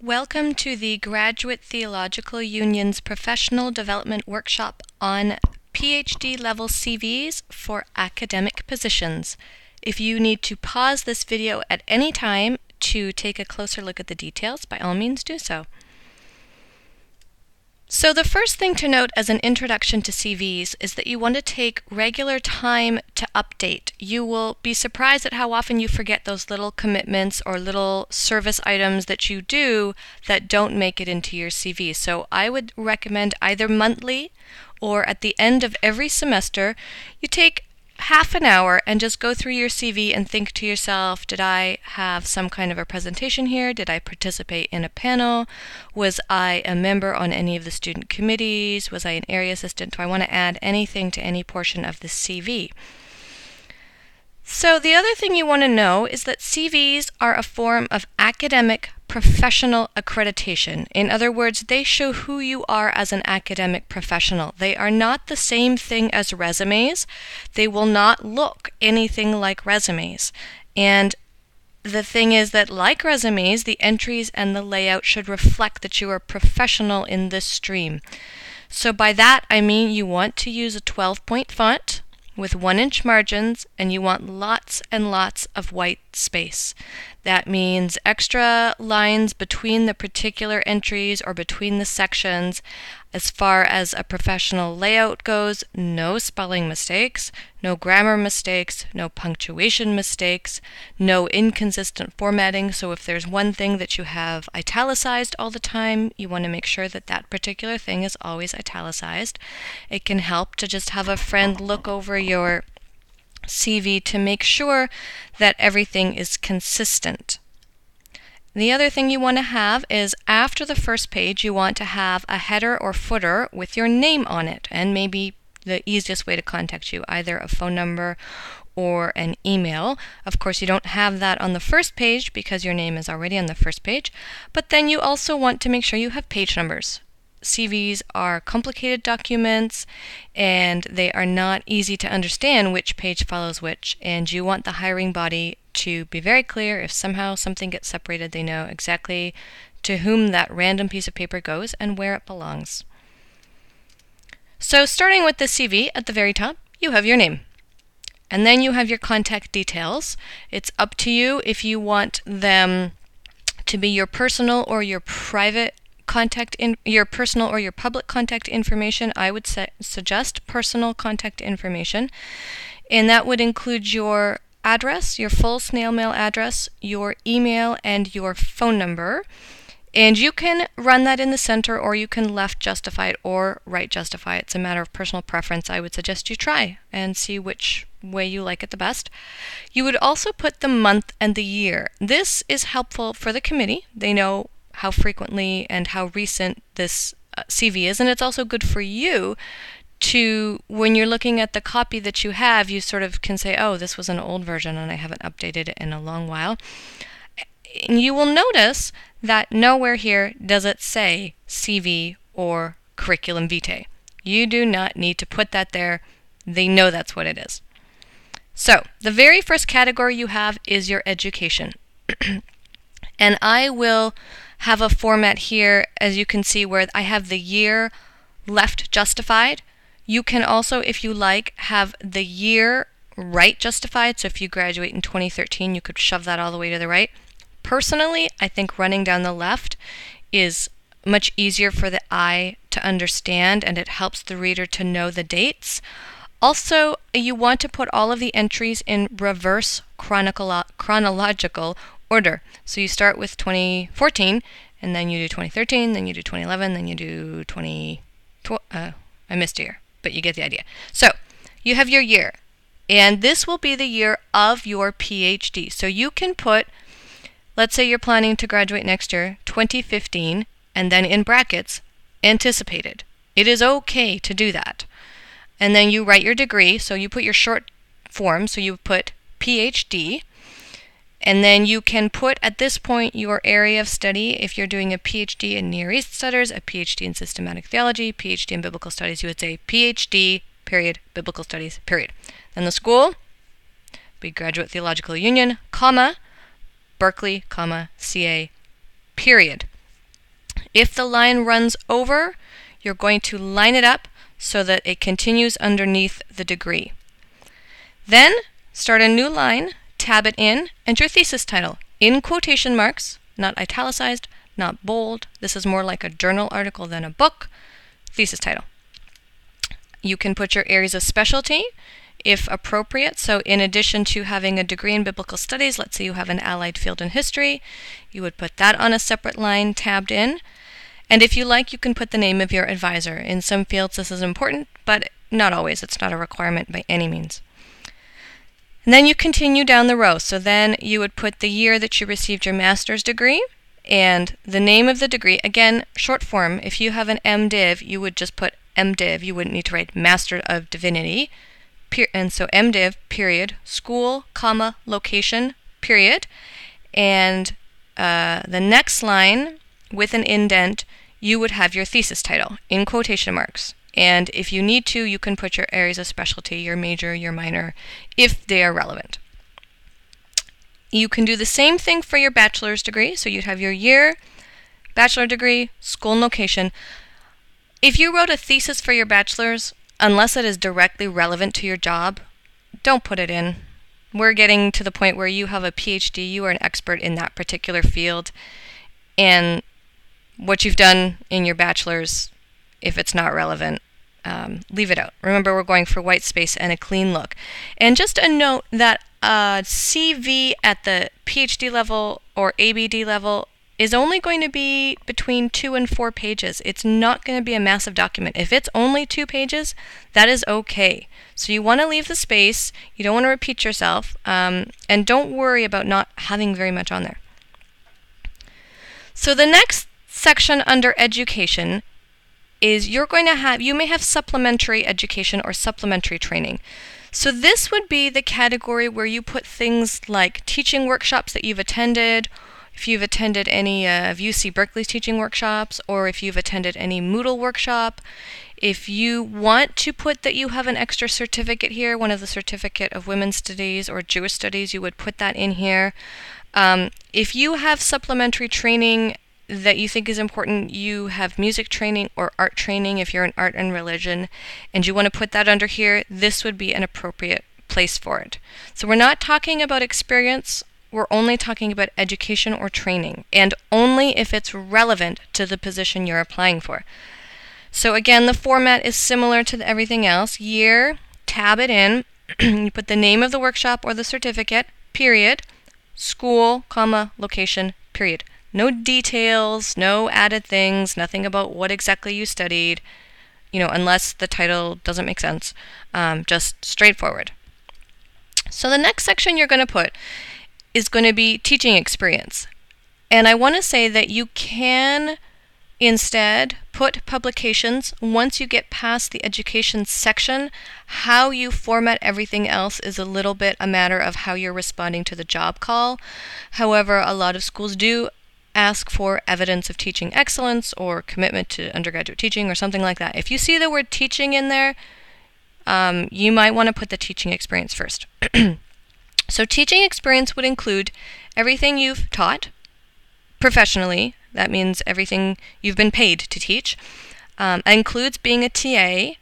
Welcome to the Graduate Theological Union's Professional Development Workshop on PhD level CVs for academic positions. If you need to pause this video at any time to take a closer look at the details, by all means do so. So the first thing to note as an introduction to CVs is that you want to take regular time to update. You will be surprised at how often you forget those little commitments or little service items that you do that don't make it into your CV. So I would recommend either monthly or at the end of every semester, you take half an hour and just go through your CV and think to yourself, did I have some kind of a presentation here? Did I participate in a panel? Was I a member on any of the student committees? Was I an area assistant? Do I want to add anything to any portion of the CV? So the other thing you want to know is that CVs are a form of academic professional accreditation. In other words, they show who you are as an academic professional. They are not the same thing as resumes. They will not look anything like resumes. And the thing is that, like resumes, the entries and the layout should reflect that you are a professional in this stream. So by that I mean you want to use a 12-point font with 1-inch margins, and you want lots and lots of white space. That means extra lines between the particular entries or between the sections. As far as a professional layout goes, no spelling mistakes, no grammar mistakes, no punctuation mistakes, no inconsistent formatting. So if there's one thing that you have italicized all the time, you want to make sure that that particular thing is always italicized. It can help to just have a friend look over your CV to make sure that everything is consistent. The other thing you want to have is after the first page, you want to have a header or footer with your name on it, and maybe the easiest way to contact you, either a phone number or an email. Of course, you don't have that on the first page because your name is already on the first page, but then you also want to make sure you have page numbers. CVs are complicated documents and they are not easy to understand which page follows which, and you want the hiring body to be very clear. If somehow something gets separated, they know exactly to whom that random piece of paper goes and where it belongs. So starting with the CV at the very top, you have your name. And then you have your contact details. It's up to you if you want them to be your personal or your private your personal or your public contact information. I would suggest personal contact information, and that would include your address, your full snail mail address, your email, and your phone number. And you can run that in the center, or you can left justify it or right justify it. It's a matter of personal preference. I would suggest you try and see which way you like it the best. You would also put the month and the year. This is helpful for the committee. They know how frequently and how recent this CV is, and it's also good for you to, when you're looking at the copy that you have, you sort of can say, oh, this was an old version and I haven't updated it in a long while. And you will notice that nowhere here does it say CV or curriculum vitae. You do not need to put that there. They know that's what it is. So the very first category you have is your education. And I will have a format here, as you can see, where I have the year left justified. You can also, if you like, have the year right justified. So if you graduate in 2013, you could shove that all the way to the right. Personally, I think running down the left is much easier for the eye to understand, and it helps the reader to know the dates. Also, you want to put all of the entries in reverse chronological order. So you start with 2014, and then you do 2013, then you do 2011, then you do I missed a year, but you get the idea. So you have your year, and this will be the year of your PhD. So you can put, let's say you're planning to graduate next year, 2015, and then in brackets, anticipated. It is okay to do that. And then you write your degree, so you put your short form, so you put PhD, and then you can put at this point your area of study. If you're doing a PhD in Near East Studies, a PhD in Systematic Theology, PhD in Biblical Studies, you would say PhD, period, Biblical Studies, period. Then the school, be Graduate Theological Union, comma, Berkeley, comma, CA, period. If the line runs over, you're going to line it up so that it continues underneath the degree. Then start a new line, tab it in, enter your thesis title in quotation marks, not italicized, not bold. This is more like a journal article than a book. Thesis title. You can put your areas of specialty if appropriate. So in addition to having a degree in biblical studies, let's say you have an allied field in history, you would put that on a separate line tabbed in. And if you like, you can put the name of your advisor. In some fields this is important, but not always. It's not a requirement by any means. And then you continue down the row. So then you would put the year that you received your master's degree and the name of the degree. Again, short form. If you have an MDiv, you would just put MDiv. You wouldn't need to write Master of Divinity. And so MDiv, period, school, comma, location, period. And the next line with an indent, you would have your thesis title in quotation marks. And if you need to, you can put your areas of specialty, your major, your minor, if they are relevant. You can do the same thing for your bachelor's degree. So you'd have your year, bachelor degree, school and location. If you wrote a thesis for your bachelor's, unless it is directly relevant to your job, don't put it in. We're getting to the point where you have a PhD, you are an expert in that particular field, and what you've done in your bachelor's, if it's not relevant, leave it out. Remember, we're going for white space and a clean look. And just a note that a CV at the PhD level or ABD level is only going to be between 2 and 4 pages. It's not going to be a massive document. If it's only 2 pages, that is okay. So you want to leave the space, you don't want to repeat yourself, and don't worry about not having very much on there. So the next section under education is you may have supplementary education or supplementary training. So this would be the category where you put things like teaching workshops that you've attended, if you've attended any of UC Berkeley's teaching workshops, or if you've attended any Moodle workshop. If you want to put that you have an extra certificate here, one of the certificate of women's studies or Jewish studies, you would put that in here. If you have supplementary training that you think is important, you have music training or art training if you're in art and religion, and you want to put that under here, this would be an appropriate place for it. So we're not talking about experience, we're only talking about education or training, and only if it's relevant to the position you're applying for. So again, the format is similar to everything else. Year, tab it in, you put the name of the workshop or the certificate, period, school, comma, location, period. No details, no added things, nothing about what exactly you studied, unless the title doesn't make sense, just straightforward. So the next section you're going to put is going to be teaching experience. And I want to say that you can instead put publications once you get past the education section. How you format everything else is a little bit a matter of how you're responding to the job call. However, a lot of schools do ask for evidence of teaching excellence or commitment to undergraduate teaching or something like that. If you see the word teaching in there, you might want to put the teaching experience first. So teaching experience would include everything you've taught professionally. That means everything you've been paid to teach. It includes being a TA,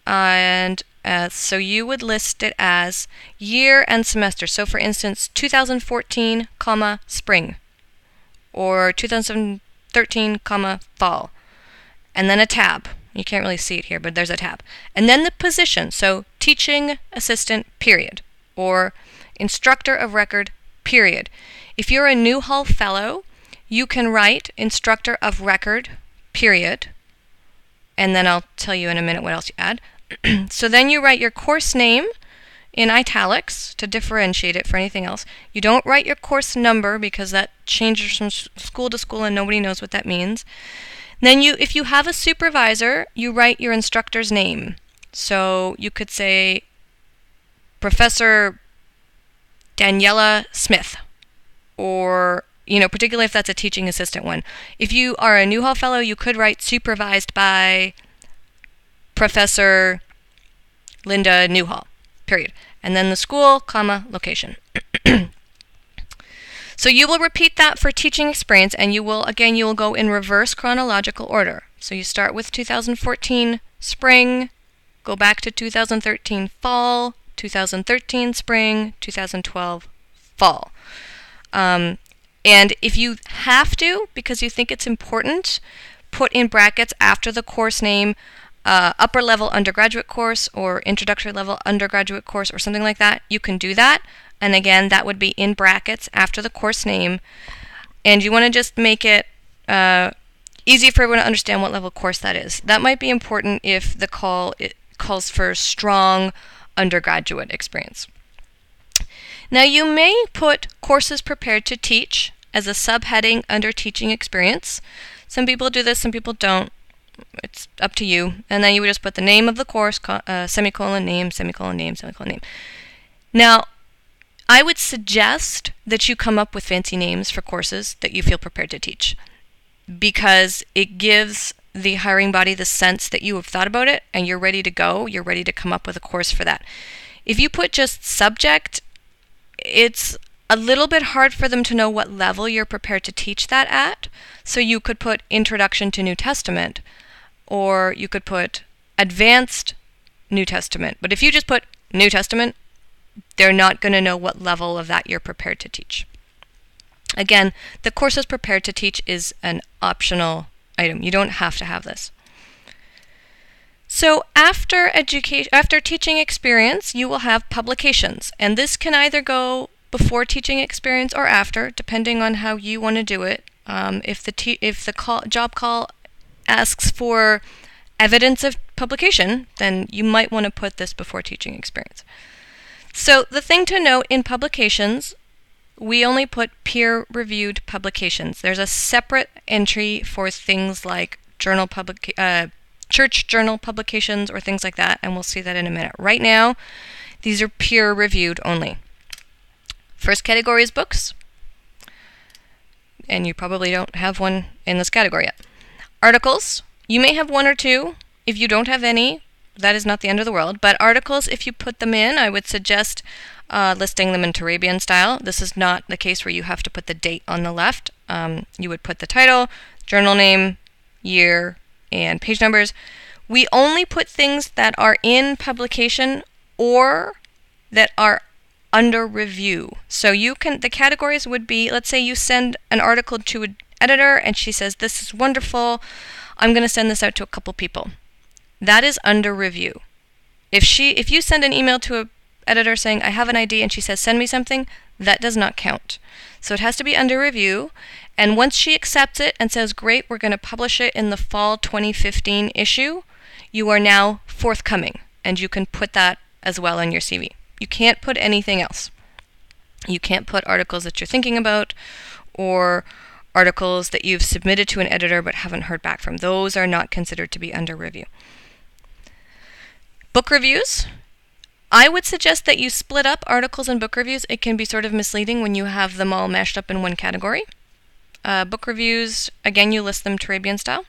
and so you would list it as year and semester. So for instance, 2014, spring, or 2013, fall, and then a tab. You can't really see it here, but there's a tab. And then the position, so teaching assistant, period, or instructor of record, period. If you're a Newhall Fellow, you can write instructor of record, period, and then I'll tell you in a minute what else you add. So then you write your course name in italics to differentiate it for anything else. You don't write your course number because that changes from school to school and nobody knows what that means. Then if you have a supervisor, you write your instructor's name. So you could say Professor Daniela Smith, or particularly if that's a teaching assistant one. If you are a Newhall Fellow, you could write supervised by Professor Linda Newhall, period. And then the school, location. So you will repeat that for teaching experience, and you will go in reverse chronological order. So you start with 2014 spring, go back to 2013 fall, 2013 spring, 2012 fall. And if you have to, because you think it's important, put in brackets after the course name, upper level undergraduate course or introductory level undergraduate course or something like that. You can do that. And again, that would be in brackets after the course name. And you want to just make it easy for everyone to understand what level course that is. That might be important if the call calls for strong undergraduate experience. Now you may put courses prepared to teach as a subheading under teaching experience. Some people do this, some people don't. It's up to you. And then you would just put the name of the course, semicolon, name, semicolon, name, semicolon, name. Now, I would suggest that you come up with fancy names for courses that you feel prepared to teach, because it gives the hiring body the sense that you have thought about it and you're ready to go. You're ready to come up with a course for that. If you put just subject, it's a little bit hard for them to know what level you're prepared to teach that at. So you could put Introduction to New Testament, or you could put Advanced New Testament. But if you just put New Testament, they're not going to know what level of that you're prepared to teach. Again, the courses prepared to teach is an optional item. You don't have to have this. So after teaching experience, you will have publications. And this can either go before teaching experience or after, depending on how you want to do it. If the job call asks for evidence of publication, then you might want to put this before teaching experience. So the thing to note in publications, we only put peer-reviewed publications. There's a separate entry for things like church journal publications or things like that, and we'll see that in a minute. Right now, these are peer-reviewed only. First category is books, and you probably don't have one in this category yet. Articles, you may have one or two. If you don't have any, that is not the end of the world. But articles, if you put them in, I would suggest listing them in Turabian style. This is not the case where you have to put the date on the left. You would put the title, journal name, year, and page numbers. We only put things that are in publication or that are under review. So the categories would be, let's say you send an article to an editor and she says, this is wonderful, I'm going to send this out to a couple people. That is under review. If you send an email to an editor saying, I have an idea, and she says, send me something, that does not count. So it has to be under review. And once she accepts it and says, great, we're going to publish it in the fall 2015 issue, you are now forthcoming. And you can put that as well in your CV. You can't put anything else. You can't put articles that you're thinking about or articles that you've submitted to an editor but haven't heard back from. Those are not considered to be under review. Book reviews. I would suggest that you split up articles and book reviews. It can be sort of misleading when you have them all mashed up in one category. Book reviews, again, you list them Turabian style.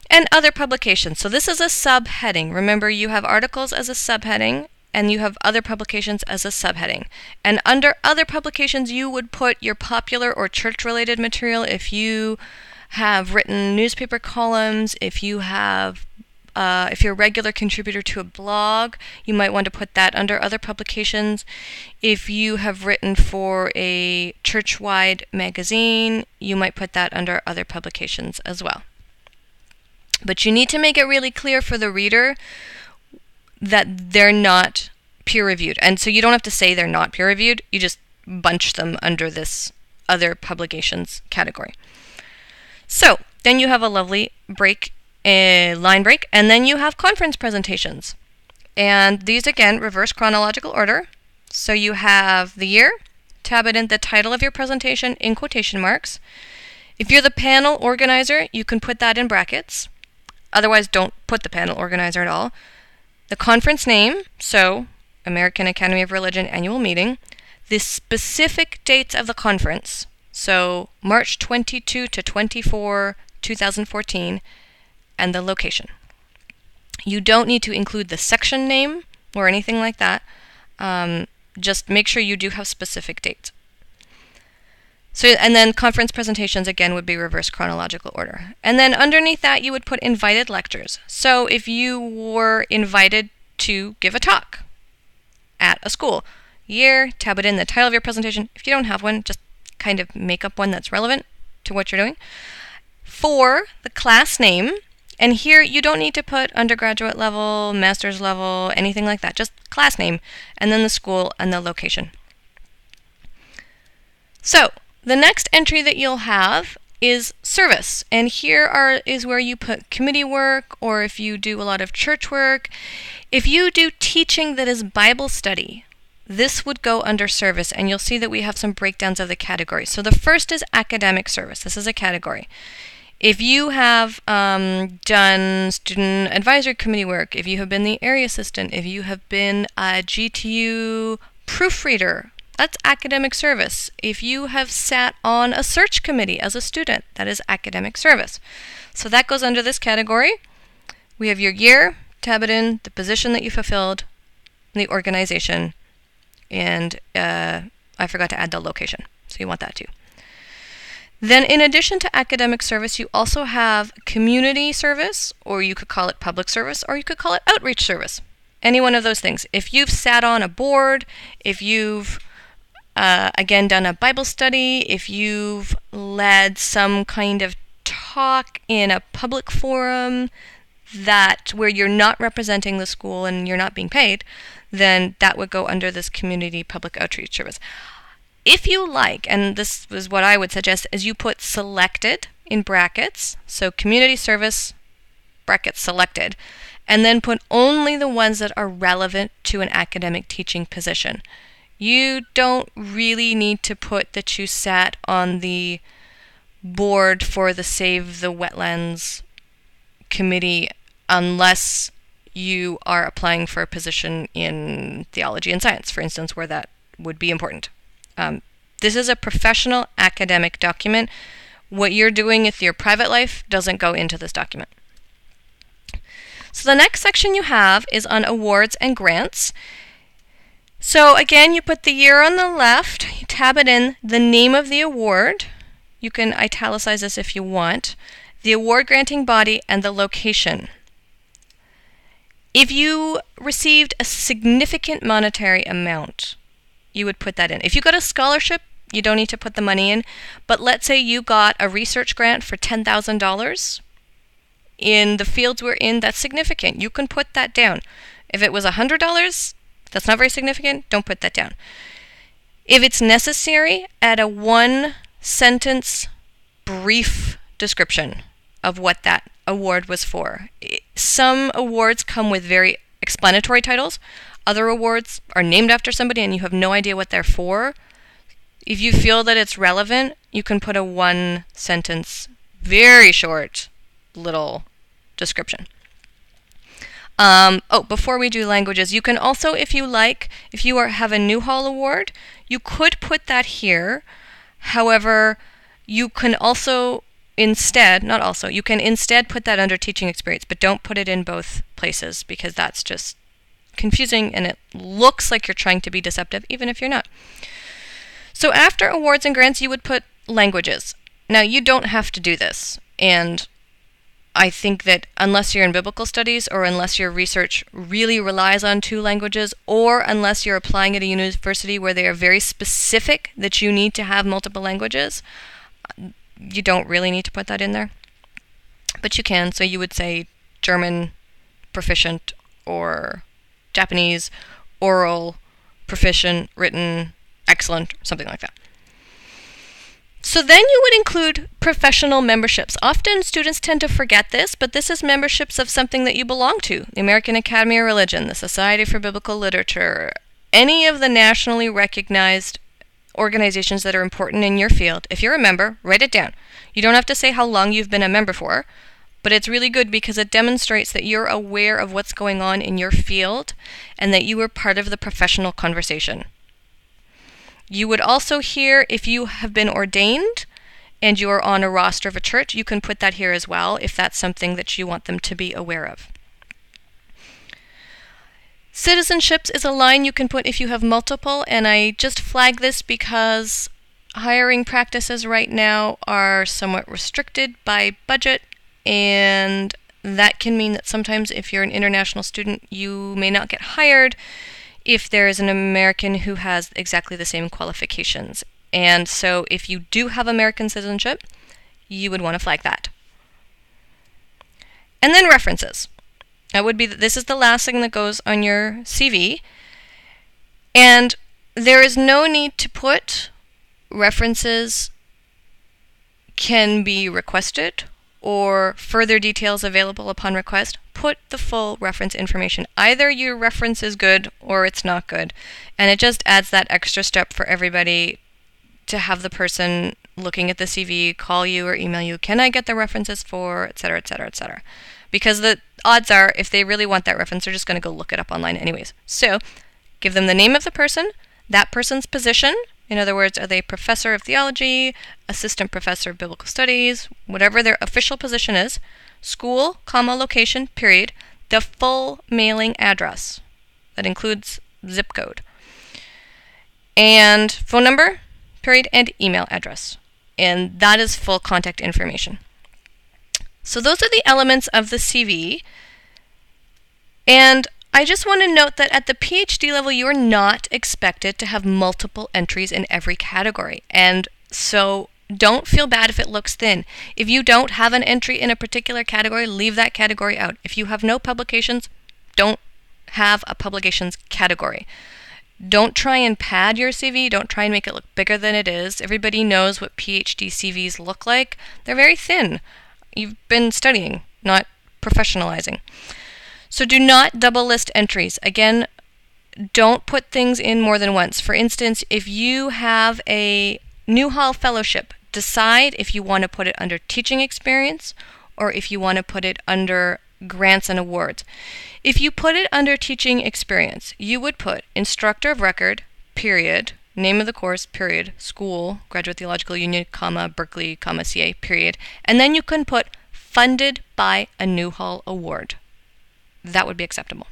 And other publications. So this is a subheading. Remember, you have articles as a subheading, and you have other publications as a subheading. And under other publications, you would put your popular or church-related material. If you have written newspaper columns, if you're a regular contributor to a blog, you might want to put that under other publications. If you have written for a church-wide magazine, you might put that under other publications as well. But you need to make it really clear for the reader that they're not peer-reviewed. And so you don't have to say they're not peer-reviewed, you just bunch them under this other publications category. So then you have a lovely line break, and then you have conference presentations. And these, again, reverse chronological order. So you have the year, tab it in the title of your presentation in quotation marks. If you're the panel organizer, you can put that in brackets. Otherwise, don't put the panel organizer at all. The conference name, so American Academy of Religion Annual Meeting. The specific dates of the conference, so March 22 to 24, 2014, and the location. You don't need to include the section name or anything like that. Just make sure you do have specific dates. So, and then conference presentations, again, would be reverse chronological order. And then underneath that, you would put invited lectures. So if you were invited to give a talk at a school, year, tab it in, the title of your presentation. If you don't have one, just kind of make up one that's relevant to what you're doing. 4, the class name. And here, you don't need to put undergraduate level, master's level, anything like that. Just class name, and then the school and the location. So, the next entry that you'll have is service. And here is where you put committee work, or if you do a lot of church work. If you do teaching that is Bible study, this would go under service, and you'll see that we have some breakdowns of the categories. So the first is academic service. This is a category. If you have done student advisory committee work, if you have been the area assistant, if you have been a GTU proofreader, that's academic service. If you have sat on a search committee as a student, that is academic service. So that goes under this category. We have your year, tab it in, the position that you fulfilled, the organization, and I forgot to add the location, so you want that too. Then in addition to academic service, you also have community service, or you could call it public service, or you could call it outreach service. Any one of those things. If you've sat on a board, if you've again done a Bible study, if you've led some kind of talk in a public forum where you're not representing the school and you're not being paid, then that would go under this community public outreach service. If you like, and this is what I would suggest, is you put selected in brackets, so community service, brackets selected, and then put only the ones that are relevant to an academic teaching position. You don't really need to put that you sat on the board for the Save the Wetlands committee unless you are applying for a position in theology and science, for instance, where that would be important. This is a professional academic document. What you're doing with your private life doesn't go into this document. So the next section you have is on awards and grants. So again, you put the year on the left, you tab it in, the name of the award. You can italicize this if you want. The award granting body and the location. If you received a significant monetary amount, you would put that in. If you got a scholarship, you don't need to put the money in. But let's say you got a research grant for $10,000 in the fields we're in, that's significant. You can put that down. If it was $100, that's not very significant, don't put that down. If it's necessary, add a 1-sentence brief description of what that award was for. Some awards come with very explanatory titles. Other awards are named after somebody and you have no idea what they're for. If you feel that it's relevant, you can put a 1-sentence, very short, little description. Before we do languages, you can also, if you like, if you have a Newhall Award, you could put that here. However, you can also instead put that under teaching experience, but don't put it in both places because that's just confusing and it looks like you're trying to be deceptive, even if you're not. So after awards and grants, you would put languages. Now, you don't have to do this, and I think that unless you're in biblical studies or unless your research really relies on 2 languages or unless you're applying at a university where they are very specific that you need to have multiple languages, you don't really need to put that in there. But you can, so you would say German proficient or Japanese oral proficient, written, excellent, something like that. So then you would include professional memberships. Often students tend to forget this, but this is memberships of something that you belong to. The American Academy of Religion, the Society for Biblical Literature, any of the nationally recognized organizations that are important in your field. If you're a member, write it down. You don't have to say how long you've been a member for, but it's really good because it demonstrates that you're aware of what's going on in your field and that you are part of the professional conversation. You would also here, if you have been ordained and you are on a roster of a church, you can put that here as well if that's something that you want them to be aware of. Citizenships is a line you can put if you have multiple, and I just flag this because hiring practices right now are somewhat restricted by budget, and that can mean that sometimes if you're an international student, you may not get hired if there is an American who has exactly the same qualifications. And so if you do have American citizenship, you would want to flag that. And then references. That would be this is the last thing that goes on your CV. And there is no need to put references can be requested or further details available upon request. Put the full reference information. Either your reference is good or it's not good. And it just adds that extra step for everybody to have the person looking at the CV call you or email you, can I get the references for, etc., etc., etc. Because the odds are, if they really want that reference, they're just going to go look it up online anyways. So give them the name of the person, that person's position. In other words, are they professor of theology, assistant professor of biblical studies, whatever their official position is, school, comma, location, period, the full mailing address. That includes zip code. And phone number, period, and email address. And that is full contact information. So those are the elements of the CV. And I just want to note that at the PhD level, you are not expected to have multiple entries in every category. And so don't feel bad if it looks thin. If you don't have an entry in a particular category, leave that category out. If you have no publications, don't have a publications category. Don't try and pad your CV. Don't try and make it look bigger than it is. Everybody knows what PhD CVs look like. They're very thin. You've been studying, not professionalizing. So do not double list entries. Again, don't put things in more than once. For instance, if you have a Newhall Fellowship, decide if you want to put it under teaching experience or if you want to put it under grants and awards. If you put it under teaching experience, you would put instructor of record, period, name of the course, period, school, Graduate Theological Union, comma, Berkeley, comma, CA, period, and then you can put funded by a Newhall Award. That would be acceptable.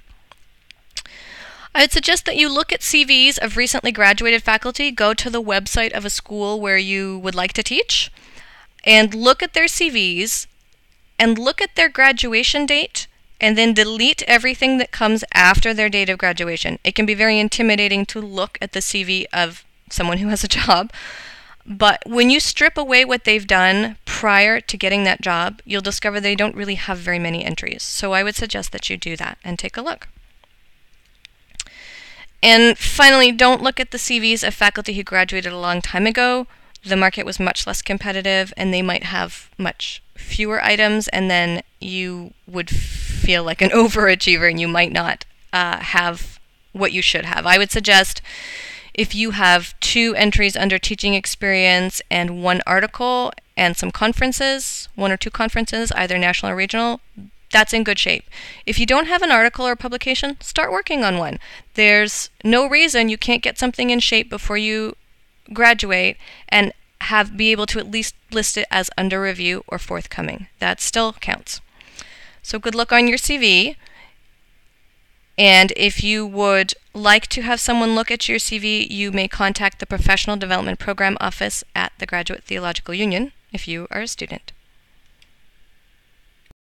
I would suggest that you look at CVs of recently graduated faculty, go to the website of a school where you would like to teach, and look at their CVs, and look at their graduation date, and then delete everything that comes after their date of graduation. It can be very intimidating to look at the CV of someone who has a job, but when you strip away what they've done prior to getting that job, you'll discover they don't really have very many entries. So I would suggest that you do that and take a look. And finally, don't look at the CVs of faculty who graduated a long time ago. The market was much less competitive and they might have much fewer items, and then you would feel like an overachiever and you might not have what you should have. I would suggest if you have 2 entries under teaching experience and 1 article and some conferences, 1 or 2 conferences, either national or regional, that's in good shape. If you don't have an article or publication, start working on one. There's no reason you can't get something in shape before you graduate and be able to at least list it as under review or forthcoming. That still counts. So good luck on your CV. And if you would like to have someone look at your CV, you may contact the Professional Development Program Office at the Graduate Theological Union if you are a student.